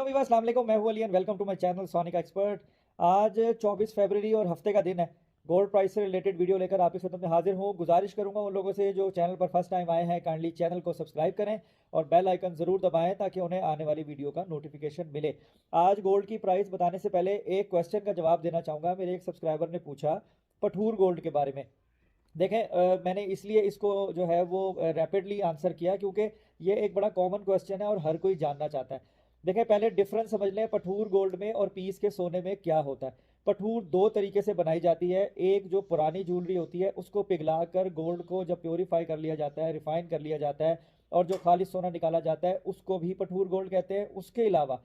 Hello Weaver, अस्सलाम वालेकुम। मैं हूं Ali and welcome to my channel Sonic Expert. आज 24 फरवरी और हफ्ते का दिन है। गोल्ड प्राइस से रिलेटेड वीडियो लेकर आपके सामने हाजिर हूं। गुजारिश करूंगा उन लोगों से जो चैनल पर फर्स्ट टाइम आए हैं, काइंडली चैनल को सब्सक्राइब करें और बेल आइकन ज़रूर दबाएं ताकि उन्हें आने वाली वीडियो का नोटिफिकेशन मिले। आज गोल्ड की प्राइस बताने से पहले एक क्वेश्चन का जवाब देना चाहूँगा। मेरे एक सब्सक्राइबर ने पूछा पठूर गोल्ड के बारे में। देखें, मैंने इसलिए इसको जो है वो रैपिडली आंसर किया क्योंकि ये एक बड़ा कॉमन क्वेश्चन है और हर कोई जानना चाहता है। देखें, पहले डिफरेंस समझ लें पठूर गोल्ड में और पीस के सोने में क्या होता है। पठूर दो तरीके से बनाई जाती है। एक जो पुरानी ज्वेलरी होती है उसको पिघला कर गोल्ड को जब प्योरीफाई कर लिया जाता है, रिफाइन कर लिया जाता है और जो खालिश सोना निकाला जाता है उसको भी पठूर गोल्ड कहते हैं। उसके अलावा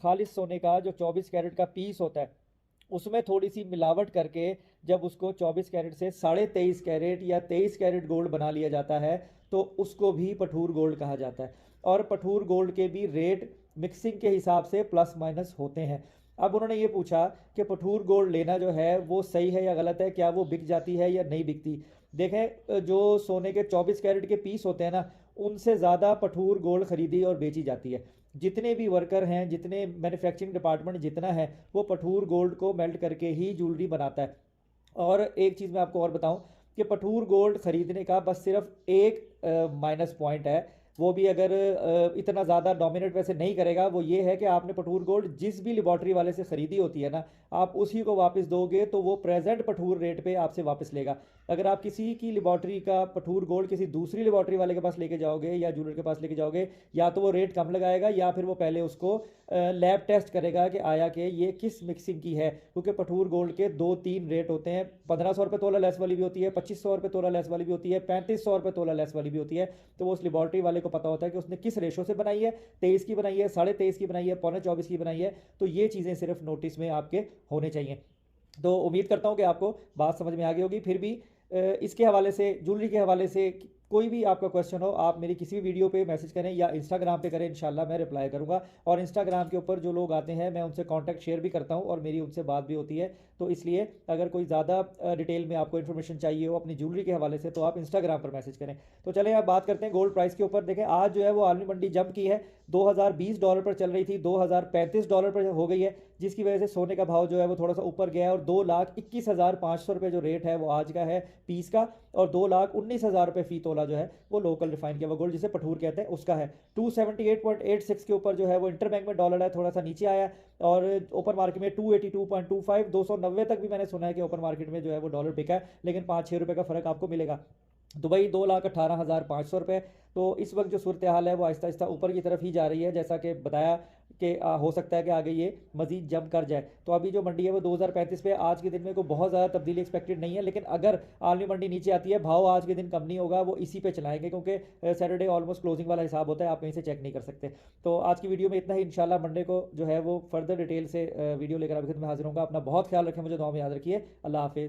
खालिश सोने का जो 24 कैरेट का पीस होता है उसमें थोड़ी सी मिलावट करके जब उसको 24 कैरेट से 23.5 कैरेट या 23 कैरेट गोल्ड बना लिया जाता है तो उसको भी पठूर गोल्ड कहा जाता है। और पठूर गोल्ड के भी रेट मिक्सिंग के हिसाब से प्लस माइनस होते हैं। अब उन्होंने ये पूछा कि पठूर गोल्ड लेना जो है वो सही है या गलत है, क्या वो बिक जाती है या नहीं बिकती। देखें, जो सोने के 24 कैरेट के पीस होते हैं ना, उनसे ज़्यादा पठूर गोल्ड खरीदी और बेची जाती है। जितने भी वर्कर हैं, जितने मैन्युफैक्चरिंग डिपार्टमेंट जितना है, वो पठूर गोल्ड को मेल्ट करके ही ज्वेलरी बनाता है। और एक चीज़ मैं आपको और बताऊं कि पठूर गोल्ड खरीदने का बस सिर्फ एक माइनस पॉइंट है। वो भी अगर इतना ज़्यादा डोमिनेट वैसे नहीं करेगा, वो ये है कि आपने पठूर गोल्ड जिस भी लेबॉर्ट्री वाले से ख़रीदी होती है ना, आप उसी को वापस दोगे तो वो प्रेजेंट पठूर रेट पे आपसे वापस लेगा। अगर आप किसी की लेबॉर्ट्री का पठूर गोल्ड किसी दूसरी लेबॉर्ट्री वाले के पास लेके जाओगे या ज्वेलर के पास लेके जाओगे, या तो वो रेट कम लगाएगा या फिर वो पहले उसको लैब टेस्ट करेगा कि आया कि ये किस मिक्सिंग की है। क्योंकि पठूर गोल्ड के दो तीन रेट होते हैं। 1500 रुपये तोला लेस वाली भी होती है, 2500 रुपये तोला लेस वाली भी होती है, 3500 रुपये तोला लेस वाली भी होती है। तो वो उस लेबॉर्ट्री वाले को पता होता है कि उसने किस रेशो से बनाई है, 23 की बनाई है, 23.5 की बनाई है, 24.25 की बनाई है। तो ये चीज़ें सिर्फ नोटिस में आपके होने चाहिए। तो उम्मीद करता हूँ कि आपको बात समझ में आ गई होगी। फिर भी इसके हवाले से, ज्वेलरी के हवाले से कोई भी आपका क्वेश्चन हो, आप मेरी किसी भी वीडियो पे मैसेज करें या इंस्टाग्राम पे करें, इंशाल्लाह मैं रिप्लाई करूंगा। और इंस्टाग्राम के ऊपर जो लोग आते हैं मैं उनसे कांटेक्ट शेयर भी करता हूं और मेरी उनसे बात भी होती है। तो इसलिए अगर कोई ज़्यादा डिटेल में आपको इन्फॉर्मेशन चाहिए हो अपनी ज्वेलरी के हवाले से तो आप इंस्टाग्राम पर मैसेज करें। तो चलें आप बात करते हैं गोल्ड प्राइस के ऊपर। देखें, आज जो है वो आलमी मंडी जंप की है। $2020 पर चल रही थी, $2035 पर हो गई है, जिसकी वजह से सोने का भाव जो है वो थोड़ा सा ऊपर गया है। और 2,21,500 रुपये जो रेट है वो आज का है पीस का। और 2,19,000 रुपये फी तोला जो है वो लोकल रिफाइन किया हुआ गोल्ड जिसे पठूर कहते हैं उसका है। 278.86 के ऊपर जो है वो इंटरबैंक में डॉलर है, थोड़ा सा नीचे आया। और ओपन मार्केट में 282.25, 290 तक भी मैंने सुना है कि ओपन मार्केट में जो है वो डॉलर बिका है, लेकिन 5-6 रुपये का फर्क आपको मिलेगा। दुबई 2,18,500 रुपये। तो इस वक्त जो सूरत हाल है वो आहिस्ता आहिस्ता ऊपर की तरफ ही जा रही है, जैसा कि बताया कि हो सकता है कि आगे ये मजीद जंप कर जाए। तो अभी जो मंडी है वो 2,035 पे, आज के दिन में कोई बहुत ज़्यादा तब्दीली एक्सपेक्टेड नहीं है। लेकिन अगर आलमी मंडी नीचे आती है, भाव आज के दिन कम नहीं होगा, वो इसी पे चलाएंगे क्योंकि सैटरडे ऑलमोस्ट क्लोजिंग वाला हिसाब होता है, आप कहीं से चेक नहीं कर सकते। तो आज की वीडियो में इतना ही। इंशाल्लाह मंडे को जो है वो फर्दर डिटेल से वीडियो लेकर आपकी खिदमत में हाजिर होगा। अपना बहुत ख्याल रखें, मुझे दुआ में याद रखिए। अल्लाह हाफिज़।